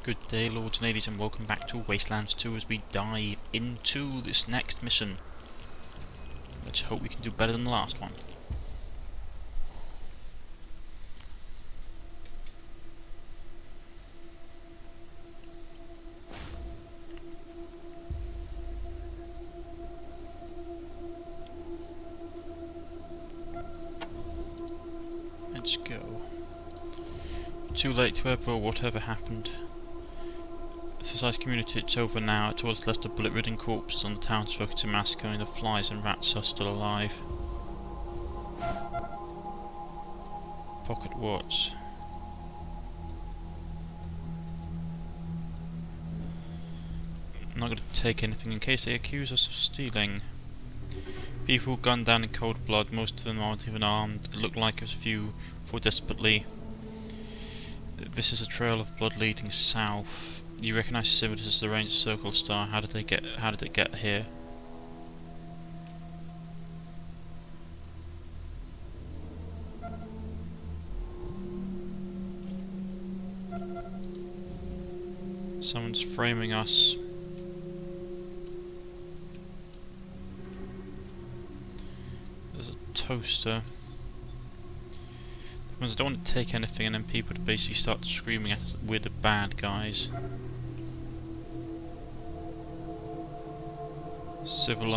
Good day, lords and ladies, and welcome back to Wasteland 2 as we dive into this next mission. Let's hope we can do better than the last one. Let's go. Too late to ever or whatever happened. Society community, it's over now. It's what's left of bullet-ridden corpses on the townsfolk to massacre, and the flies and rats are still alive. Pocket watch. I'm not going to take anything in case they accuse us of stealing. People gunned down in cold blood, most of them aren't even armed. It looked like a few fought desperately. This is a trail of blood leading south. You recognise the symbols as the Ranger Circle Star. How did it get here? Someone's framing us. There's a toaster. I don't want to take anything and then people to basically start screaming at us that we're the bad guys. Civil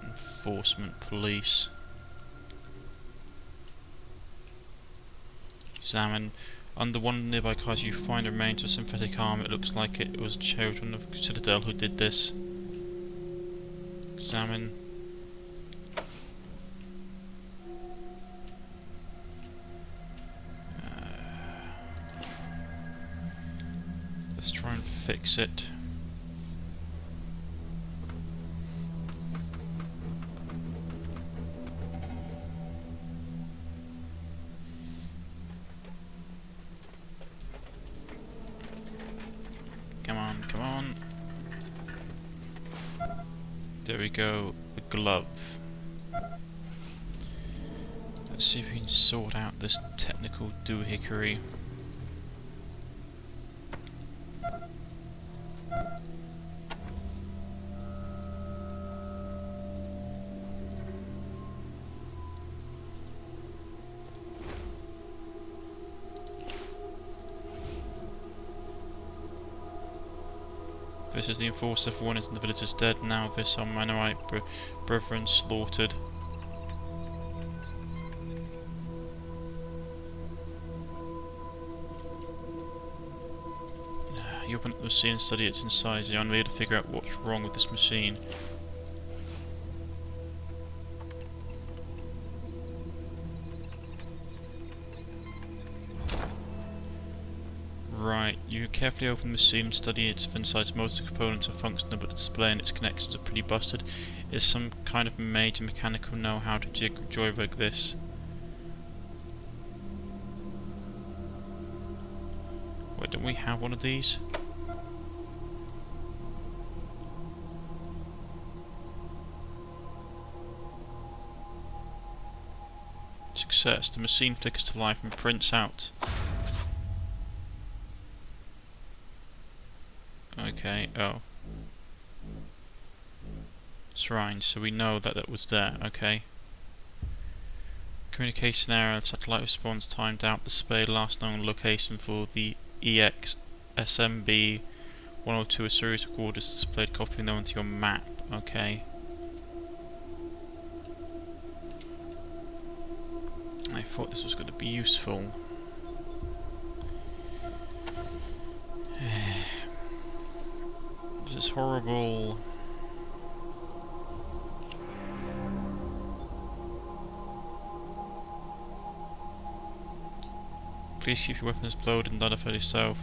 enforcement police. Examine. Under one of the nearby cars you find the remains of synthetic arm. It looks like it was children of Citadel who did this. Examine. Let's try and fix it. Come on, come on. There we go, the glove. Let's see if we can sort out this technical doohickery. This is the enforcer for one is the village is dead. Now this our Minorite brethren slaughtered. You open up the machine and study its inside. You're unable to figure out what's wrong with this machine. Right, you carefully open the machine and study its insides. Most of the components are functional, but the display and its connections are pretty busted. Is some kind of major mechanical know-how to joyrig this? Wait, don't we have one of these? Success. The machine flickers to life and prints out. Okay, oh. Shrine, so we know that was there, okay. Communication error, satellite response timed out, display last known location for the EXSMB 102, a series of orders displayed, copying them onto your map, okay. I thought this was going to be useful. This horrible please keep your weapons loaded and identify yourself.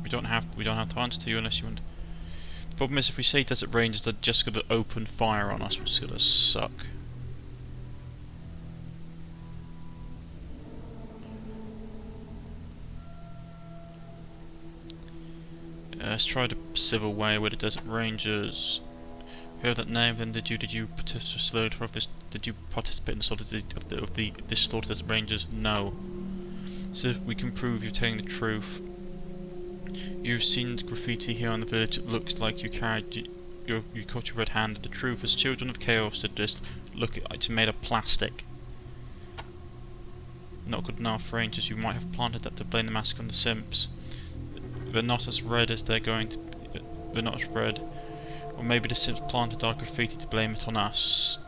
We don't have to answer to you unless you want. The problem is if we say Desert Rangers, they're just gonna open fire on us, which is gonna suck. Let's try the civil way with the Desert Rangers. You heard that name, then did you participate in the slaughter of the slaughtered Desert Rangers? No. So if we can prove you're telling the truth, You've seen graffiti here on the village. It looks like you caught your red hand. The truth is, children of chaos did this. Look, it's made of plastic. Not good enough, Rangers. You might have planted that to blame the massacre on the Simps. They're not as red as they're going to. They're not as red. Or maybe the Simps planted our graffiti to blame it on us.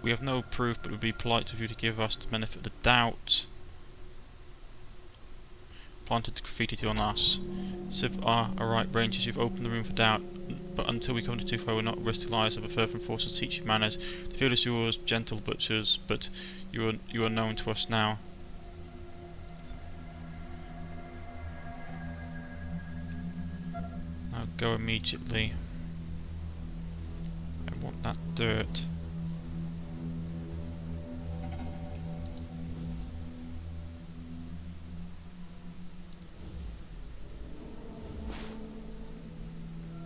We have no proof, but it would be polite of you to give us the benefit of the doubt. Planted the graffiti on us. Civ alright, Rangers, you've opened the room for doubt, but until we come to too far, we're not risk the lives of a further enforcer to teach you manners. The field is yours, gentle butchers, but you are known to us now. Now go immediately. I want that dirt.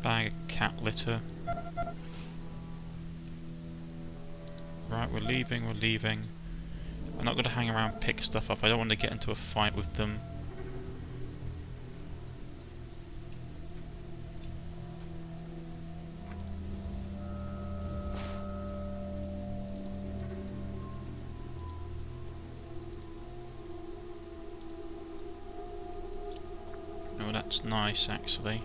Bag of cat litter. Right, we're leaving. I'm not going to hang around and pick stuff up. I don't want to get into a fight with them. Oh, that's nice actually.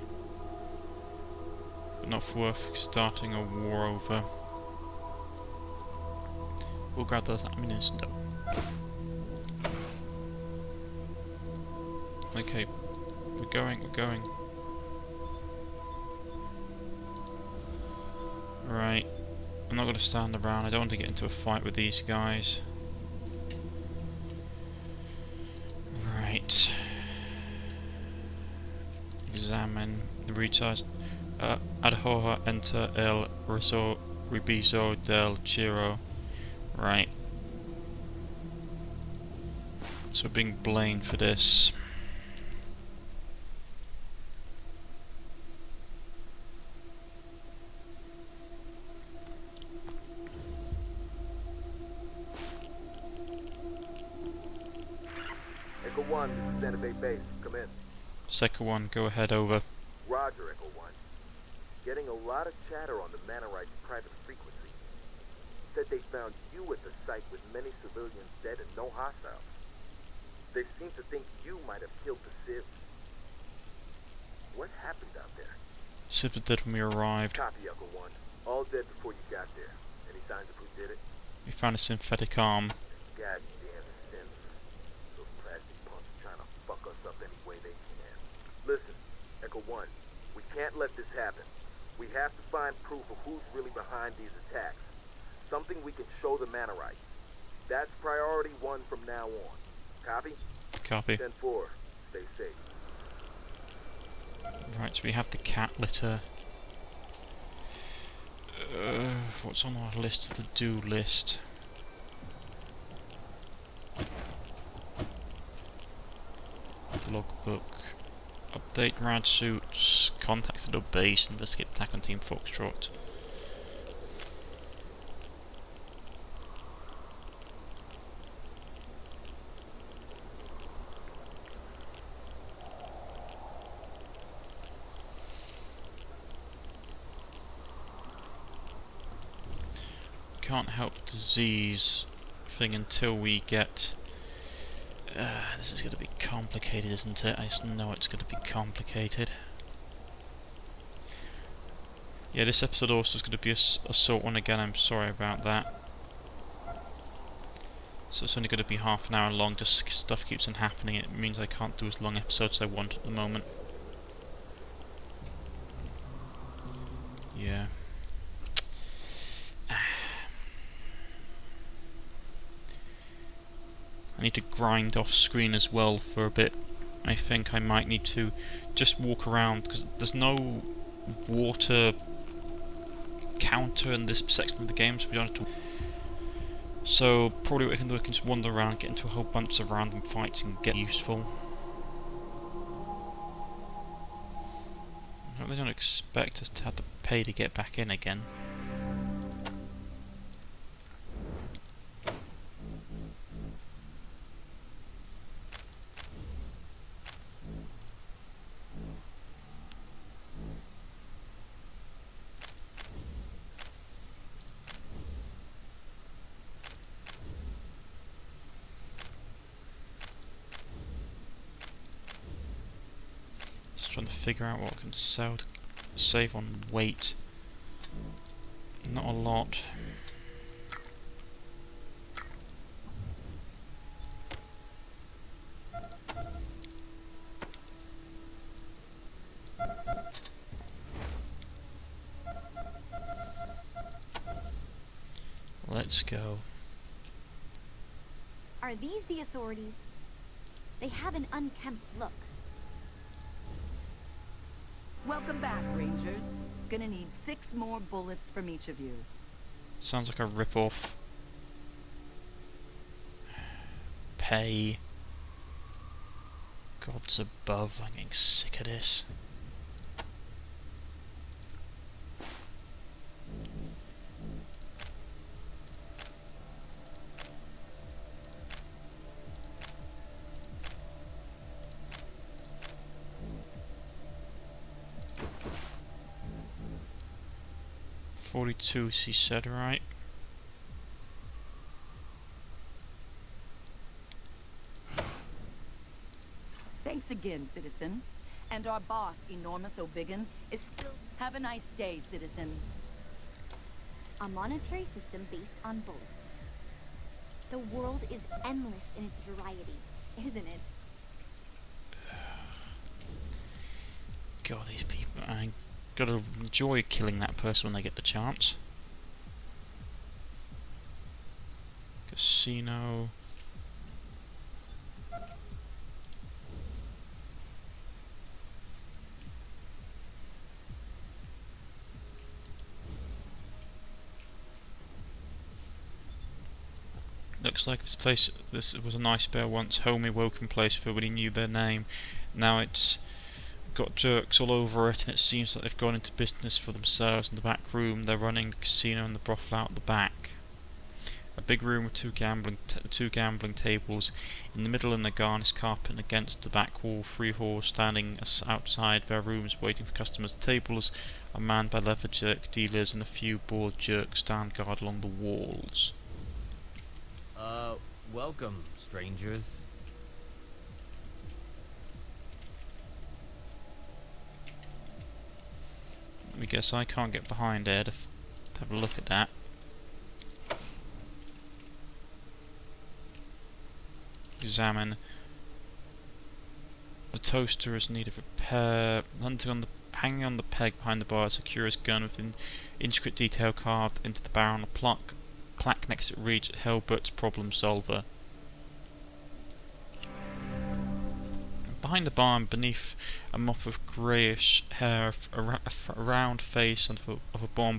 Not worth starting a war over. We'll grab those ammunition though. Okay, we're going. Right, I'm not going to stand around. I don't want to get into a fight with these guys. Right. Examine the recharge. Adhora enter el ribizo del Chiro. Right. So being blamed for this. Echo 1, this is Santa Bay Base. Come in. Second one, go ahead, over. Roger, Echo 1. Getting a lot of chatter on the Manorite's private frequency. Said they found you at the site with many civilians dead and no hostiles. They seem to think you might have killed the Civ. What happened out there? Civ did when we arrived. Copy, Echo 1. All dead before you got there. Any signs of who did it? We found a synthetic arm. Goddamn Sims. Those plastic punks trying to fuck us up any way they can. Listen, Echo 1. We can't let this happen. We have to find proof of who's really behind these attacks. Something we can show the Manorites. That's priority 1 from now on. Copy? Copy. 10-4. Stay safe. Right, so we have the cat litter. What's on our list? The do list. Logbook. Update rad suits. Contacted a base. Investigate attack on Team Foxtrot. Can't help disease thing until we get. This is going to be complicated, isn't it? I just know it's going to be complicated. Yeah, this episode also is going to be a short one again. I'm sorry about that. So it's only going to be half an hour long. Just stuff keeps on happening. It means I can't do as long episodes as I want at the moment. Yeah. I need to grind off screen as well for a bit. I think I might need to just walk around because there's no water counter in this section of the game, so we don't have to. So probably what I can do, I can just wander around, get into a whole bunch of random fights and get useful. I really don't expect us to have to pay to get back in again. Trying to figure out what I can sell to save on weight. Not a lot. Let's go. Are these the authorities? They have an unkempt look. Welcome back, Rangers. Gonna need 6 more bullets from each of you. Sounds like a rip-off. Pay. Gods above, I'm getting sick of this. $42, she said, right? Thanks again, citizen. And our boss, Enormous O'Biggin, is still... Have a nice day, citizen. A monetary system based on bullets. The world is endless in its variety, isn't it? God, these people, I gotta enjoy killing that person when they get the chance. Casino. Looks like this was a nice bear once, homey, welcome place for everybody knew their name. Now it's got jerks all over it, and it seems that they've gone into business for themselves in the back room. They're running the casino and the brothel out the back. A big room with two gambling tables in the middle, and a garnished carpet, and against the back wall 3 whores standing outside their rooms waiting for customers. The tables are manned by leather jerk dealers, and a few bored jerks stand guard along the walls. Welcome, strangers. I guess I can't get behind there to have a look at that. Examine. The toaster is in need of repair. Hanging on the peg behind the bar is a curious gun with an intricate detail carved into the barrel, and a plaque next to it reads Hellbert's Problem Solver. Behind the bar and beneath a mop of greyish hair, a round face of a born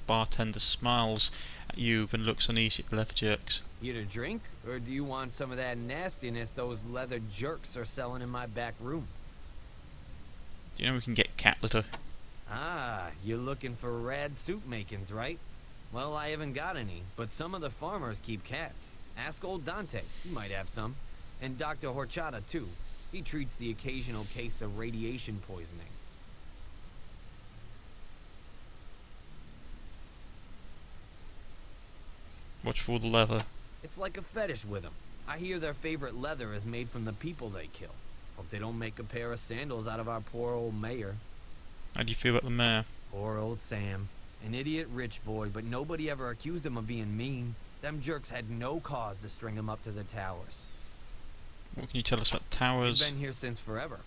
bartender smiles at you, then looks uneasy at the leather jerks. Here to drink, or do you want some of that nastiness those leather jerks are selling in my back room? Do you know we can get cat litter? Ah, you're looking for rad soup makings, right? Well, I haven't got any, but some of the farmers keep cats. Ask old Dante, he might have some. And Dr. Horchata, too. He treats the occasional case of radiation poisoning. Watch for the leather. It's like a fetish with them. I hear their favorite leather is made from the people they kill. Hope they don't make a pair of sandals out of our poor old mayor. How do you feel about the mayor? Poor old Sam. An idiot rich boy, but nobody ever accused him of being mean. Them jerks had no cause to string him up to the towers. What can you tell us about the towers? They've been here since forever.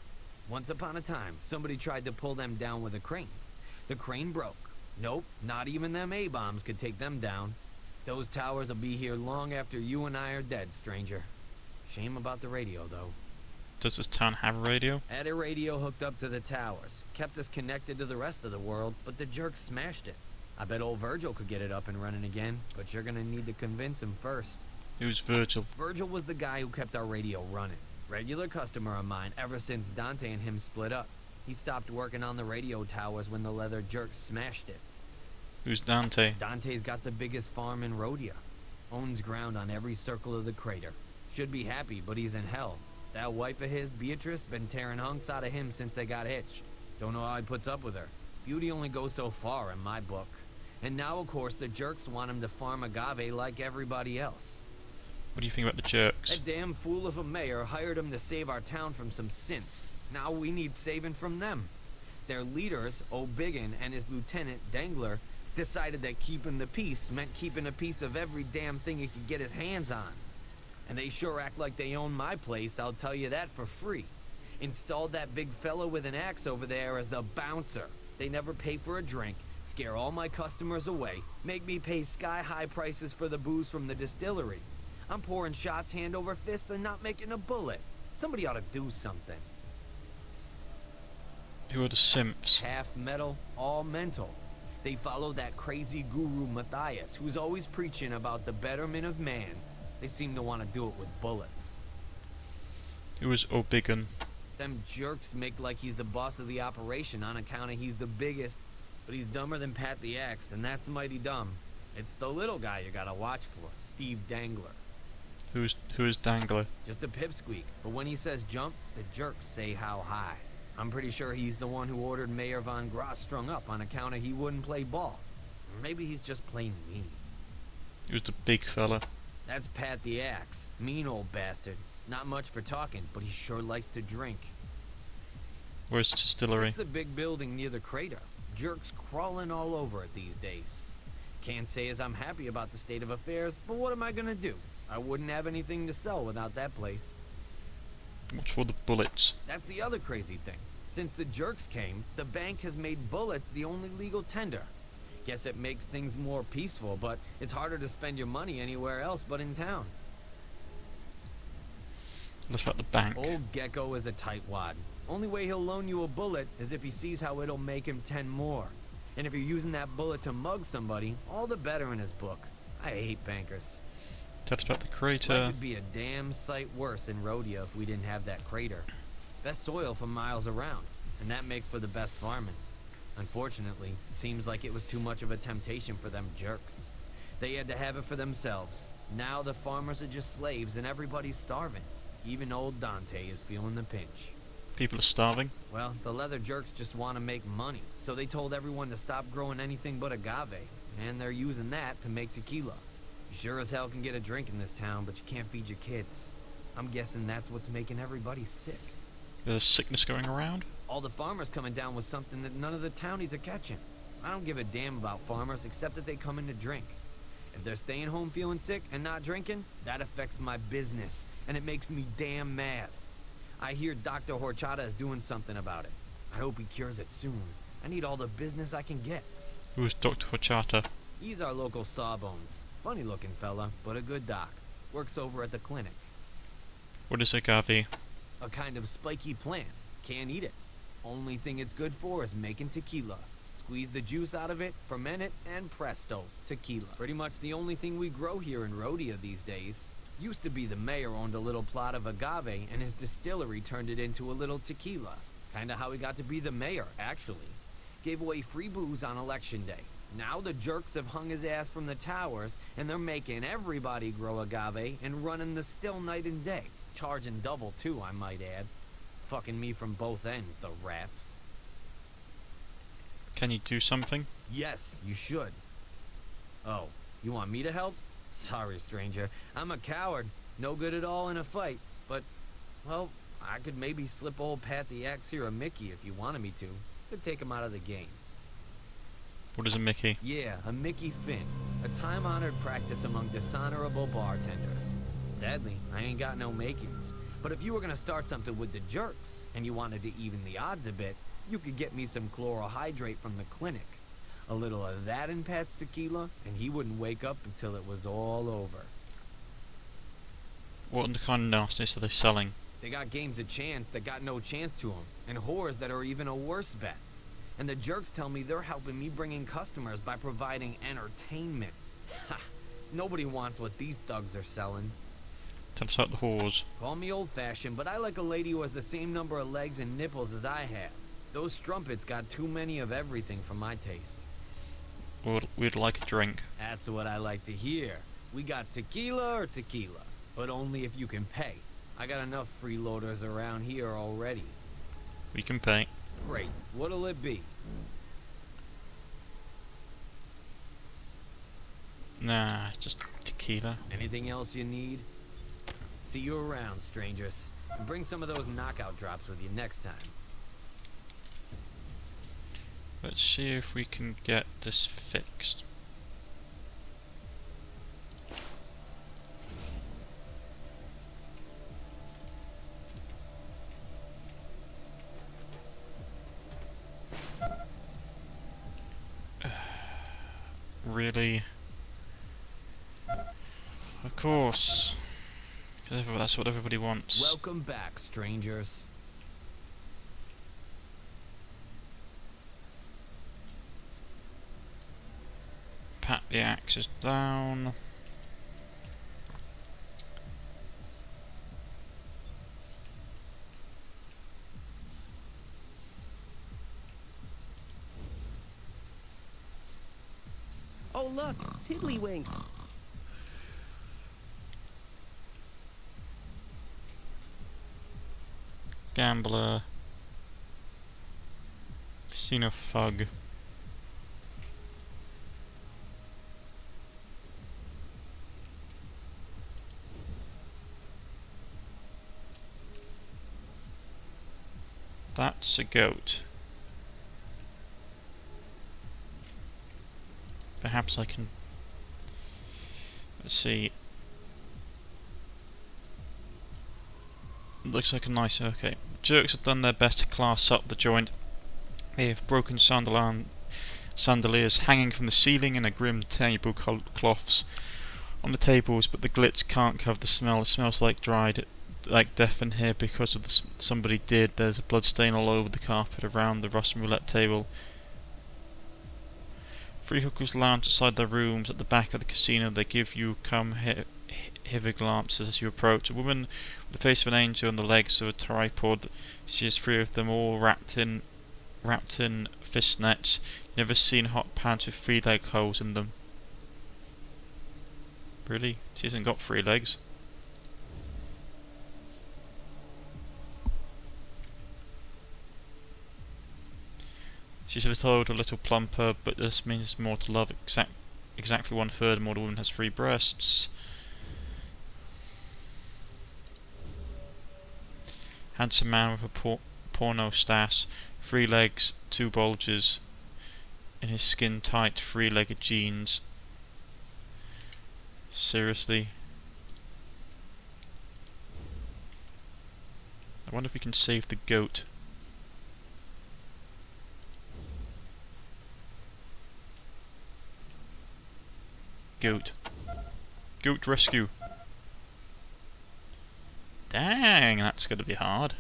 Once upon a time, somebody tried to pull them down with a crane. The crane broke. Nope, not even them A-bombs could take them down. Those towers will be here long after you and I are dead, stranger. Shame about the radio, though. Does this town have a radio? Had a radio hooked up to the towers. Kept us connected to the rest of the world, but the jerks smashed it. I bet old Virgil could get it up and running again, but you're gonna need to convince him first. Who's Virgil? Virgil was the guy who kept our radio running. Regular customer of mine ever since Dante and him split up. He stopped working on the radio towers when the leather jerks smashed it. Who's Dante? Dante's got the biggest farm in Rhodia. Owns ground on every circle of the crater. Should be happy, but he's in hell. That wife of his, Beatrice, been tearing hunks out of him since they got hitched. Don't know how he puts up with her. Beauty only goes so far in my book. And now, of course, the jerks want him to farm agave like everybody else. What do you think about the jerks? That damn fool of a mayor hired him to save our town from some synths. Now we need saving from them. Their leaders, O'Biggin and his lieutenant, Dangler, decided that keeping the peace meant keeping a piece of every damn thing he could get his hands on. And they sure act like they own my place, I'll tell you that for free. Installed that big fella with an axe over there as the bouncer. They never pay for a drink, scare all my customers away, make me pay sky-high prices for the booze from the distillery. I'm pouring shots hand over fist and not making a bullet. Somebody ought to do something. Who are the simps? Half metal, all mental. They follow that crazy guru Matthias, who's always preaching about the betterment of man. They seem to want to do it with bullets. Who is O'Biggin? Them jerks make like he's the boss of the operation on account of he's the biggest, but he's dumber than Pat the Axe, and that's mighty dumb. It's the little guy you gotta watch for, Steve Dangler. Who is Dangler? Just a pipsqueak, but when he says jump, the jerks say how high. I'm pretty sure he's the one who ordered Mayor Von Gross strung up on account of he wouldn't play ball. Or maybe he's just plain mean. Who's the big fella? That's Pat the Axe. Mean old bastard. Not much for talking, but he sure likes to drink. Where's the distillery? It's the big building near the crater. Jerks crawling all over it these days. Can't say as I'm happy about the state of affairs, but what am I gonna do? I wouldn't have anything to sell without that place. What's for the bullets? That's the other crazy thing. Since the jerks came, the bank has made bullets the only legal tender. Guess it makes things more peaceful, but it's harder to spend your money anywhere else but in town. Let's about the bank. Old Gecko is a tightwad. Only way he'll loan you a bullet is if he sees how it'll make him 10 more. And if you're using that bullet to mug somebody, all the better in his book. I hate bankers. Tell us about the crater. Life would be a damn sight worse in Rhodia if we didn't have that crater. Best soil for miles around, and that makes for the best farming. Unfortunately, seems like it was too much of a temptation for them jerks. They had to have it for themselves. Now the farmers are just slaves and everybody's starving. Even old Dante is feeling the pinch. People are starving. Well, the leather jerks just want to make money, so they told everyone to stop growing anything but agave, and they're using that to make tequila. You sure as hell can get a drink in this town, but you can't feed your kids. I'm guessing that's what's making everybody sick. There's a sickness going around. All the farmers coming down with something that none of the townies are catching. I don't give a damn about farmers except that they come in to drink. If they're staying home feeling sick and not drinking, that affects my business, and it makes me damn mad. I hear Dr. Horchata is doing something about it. I hope he cures it soon. I need all the business I can get. Who is Dr. Horchata? He's our local sawbones. Funny looking fella, but a good doc. Works over at the clinic. What is agave? A kind of spiky plant. Can't eat it. Only thing it's good for is making tequila. Squeeze the juice out of it, ferment it, and presto, tequila. Pretty much the only thing we grow here in Rhodia these days. Used to be the mayor owned a little plot of agave, and his distillery turned it into a little tequila. Kinda how he got to be the mayor, actually. Gave away free booze on election day. Now the jerks have hung his ass from the towers, and they're making everybody grow agave and running the still night and day. Charging double, too, I might add. Fucking me from both ends, the rats. Can you do something? Yes, you should. Oh, you want me to help? Sorry, stranger. I'm a coward. No good at all in a fight. But, well, I could maybe slip old Pat the Axe here a Mickey if you wanted me to. Could take him out of the game. What is a Mickey? Yeah, a Mickey Finn. A time-honored practice among dishonorable bartenders. Sadly, I ain't got no makings. But if you were gonna start something with the jerks, and you wanted to even the odds a bit, you could get me some chlorohydrate from the clinic. A little of that in Pat's tequila, and he wouldn't wake up until it was all over. What kind of nastiness are they selling? They got games of chance that got no chance to them, and whores that are even a worse bet. And the jerks tell me they're helping me bring in customers by providing entertainment. Ha! Nobody wants what these thugs are selling. Tell us about the whores. Call me old-fashioned, but I like a lady who has the same number of legs and nipples as I have. Those strumpets got too many of everything for my taste. We'd like a drink. That's what I like to hear. We got tequila or tequila, but only if you can pay. I got enough freeloaders around here already. We can pay. Great. What'll it be? Nah, just tequila. Anything else you need? See you around, strangers. And bring some of those knockout drops with you next time. Let's see if we can get this fixed. Really? Of course. 'Cause that's what everybody wants. Welcome back, strangers. Pat the axes down. Oh look, Tiddlywinks. Gambler. Xenophug. That's a goat. Perhaps I can... Let's see. Looks like a nice... Okay. The jerks have done their best to class up the joint. They have broken chandeliers hanging from the ceiling and a grim tablecloths on the tables, but the glitz can't cover the smell. It smells like dried, like death in here because of somebody did. There's a blood stain all over the carpet around the Russian roulette table. Three hookers lounge outside their rooms at the back of the casino. They give you hither glances as you approach. A woman with the face of an angel and the legs of a tripod. She has three of them all wrapped in fishnets. You've never seen hot pants with 3 leg holes in them. Really? She hasn't got 3 legs. She's a little plumper, but this means more to love. Exactly 1/3 more. The woman has 3 breasts. Handsome man with a porno stash, 3 legs, 2 bulges in his skin-tight 3-legged jeans. Seriously? I wonder if we can save the goat. Goat. Goat rescue. Dang, that's gonna be hard.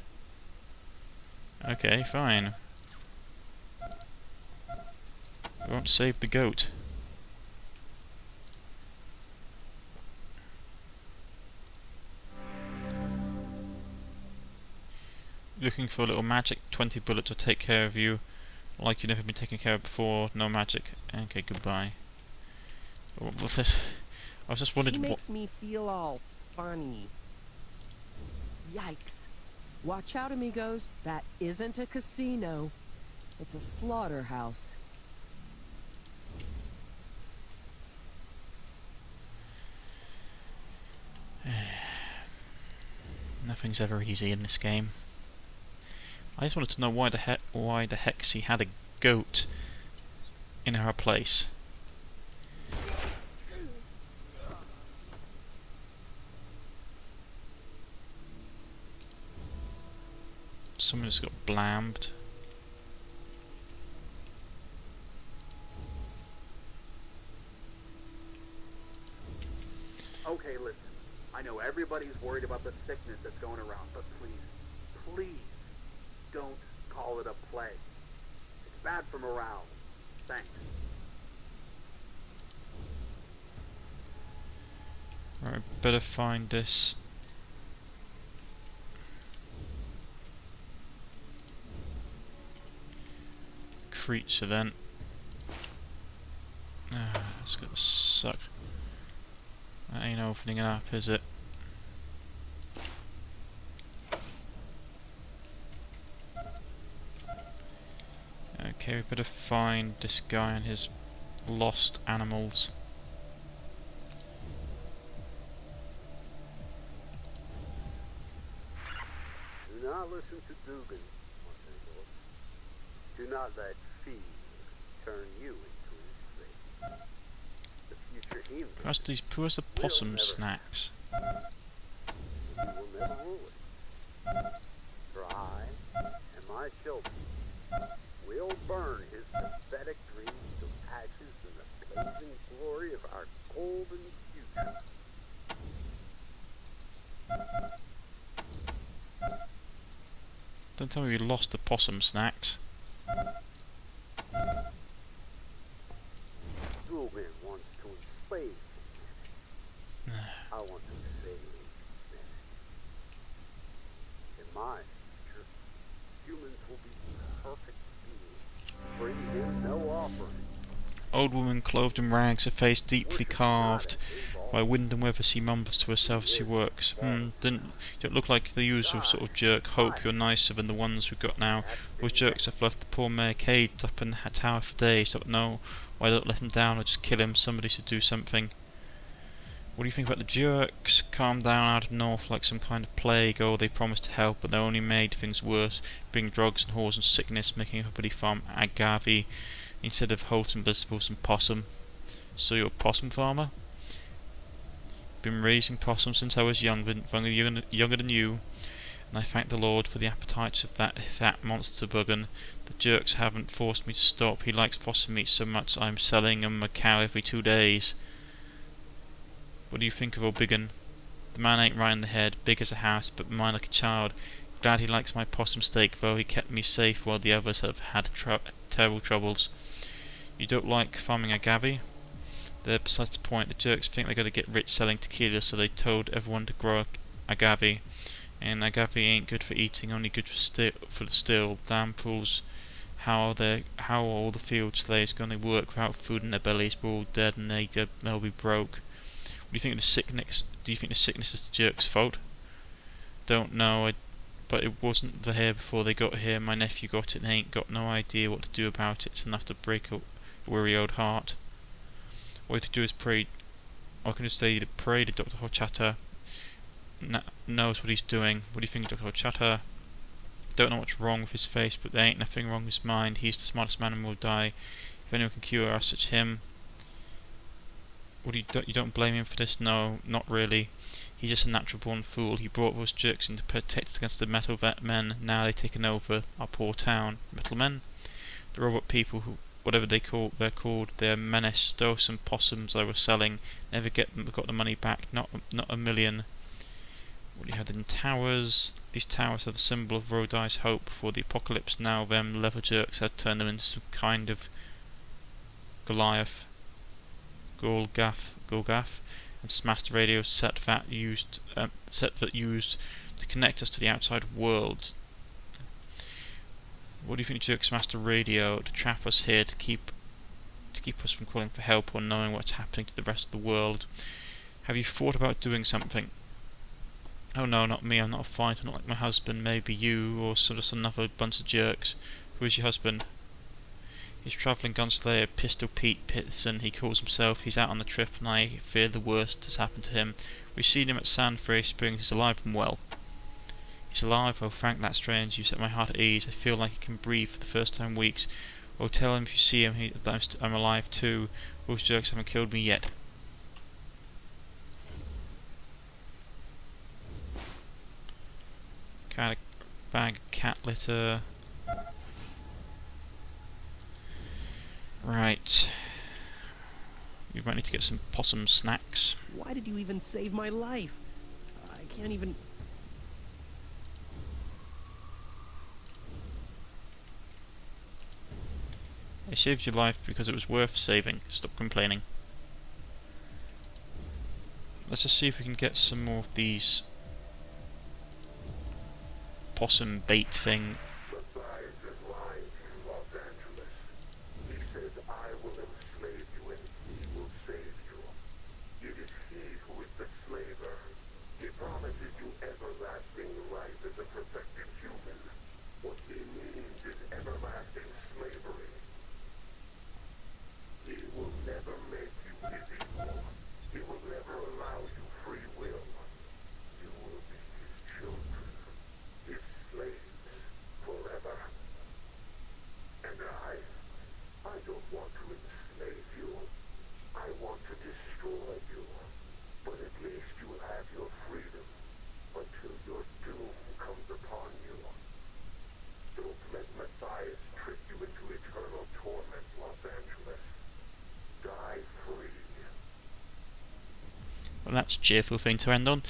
Okay, fine. We won't save the goat. Looking for a little magic, 20 bullets will take care of you. Like you've never been taken care of before, no magic. Okay, goodbye. What's this? I was just wondering He what... makes me feel all funny. Yikes. Watch out, amigos. That isn't a casino. It's a slaughterhouse. Nothing's ever easy in this game. I just wanted to know why the heck she had a goat in her place. Someone just got blammed. Okay, listen. I know everybody's worried about the sickness that's going around, but please, please, don't call it a plague. It's bad for morale. Thanks. Right, better find this. Creature then. That's gonna suck. That ain't opening up, is it? Okay, we better find this guy and his lost animals. listen to Dugan, Los Angeles. Do not let fear turn you into his slave. The future he Where's these poor possum snacks? he will never rule it. For I and my children will burn his pathetic dreams to ashes in the blazing glory of our golden future. Don't tell me we lost the possum snacks. Dugan wants to enslave humanity. I want to save humanity. In my future, humans will be perfect beings, bring him no offering. Old woman clothed in rags, her face deeply carved by wind and weather, she mumbles to herself as she works. You don't look like the usual sort of jerk. Hope you're nicer than the ones we've got now. Those jerks have left the poor mayor caged up in a tower for days. Don't know why I don't let him down or just kill him. Somebody should do something. What do you think about the jerks? Calm down out of north like some kind of plague. Oh, they promised to help, but they only made things worse. Bring drugs and whores and sickness, making everybody farm agave instead of wholesome vegetables and possum. So you're a possum farmer? Been raising possums since I was younger than you, and I thank the Lord for the appetites of that monster buggen. The jerks haven't forced me to stop. He likes possum meat so much I'm selling him a cow every 2 days. What do you think of old biggin? The man ain't right in the head, big as a house, but mine like a child. Glad he likes my possum steak, though he kept me safe while the others have had terrible troubles. You don't like farming agave? They're besides the point. The jerks think they're going to get rich selling tequila, so they told everyone to grow agave. And agave ain't good for eating, only good for the still. Damn fools! How are all the field slaves going to work without food in their bellies? We're all dead, and they'll be broke. What do you think of the sickness? Do you think the sickness is the jerks' fault? Don't know, but it wasn't here before they got here. My nephew got it and ain't got no idea what to do about it. It's enough to break a weary old heart. All you have to do is pray. I can just say pray to Dr. Horchata. Knows what he's doing. What do you think of Dr. Horchata? Don't know what's wrong with his face, but there ain't nothing wrong with his mind. He's the smartest man and will die. If anyone can cure us, it's him. What do you don't blame him for this? No, not really. He's just a natural born fool. He brought those jerks in to protect us against the metal men. Now they've taken over our poor town. Metal men? The robot people who whatever they're called, they're menace. Stole some possums I was selling. Never got the money back. Not a million. What do you have in towers? These towers are the symbol of Rodi's hope before the apocalypse. Now them leather jerks had turned them into some kind of Goliath, Golgath, and smashed the radio set that used to connect us to the outside world. What do you think the jerk smashed the radio to trap us here, to keep us from calling for help or knowing what's happening to the rest of the world? Have you thought about doing something? Oh no, not me. I'm not a fighter. Not like my husband. Maybe you, or just another bunch of jerks. Who is your husband? He's travelling gunslayer Pistol Pete Pitson, he calls himself. He's out on the trip, and I fear the worst has happened to him. We've seen him at Sand Free Springs. He's alive and well. He's alive? Oh, Frank, that's strange. You set my heart at ease. I feel like he can breathe for the first time in weeks. Oh, tell him if you see him that I'm alive too. Those jerks haven't killed me yet. Got a bag of cat litter. Right. We might need to get some possum snacks. Why did you even save my life? I can't even... I saved your life because it was worth saving. Stop complaining. Let's just see if we can get some more of these possum bait thing. that's a cheerful thing to end on.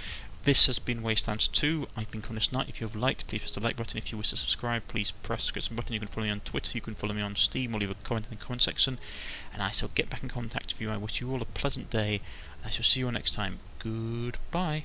This has been Wasteland 2. I've been Cornish-Knight. If you have liked, please press the like button. If you wish to subscribe, please press the subscription button. You can follow me on Twitter, you can follow me on Steam, or leave a comment in the comment section, and I shall get back in contact with you. I wish you all a pleasant day, and I shall see you all next time. Goodbye.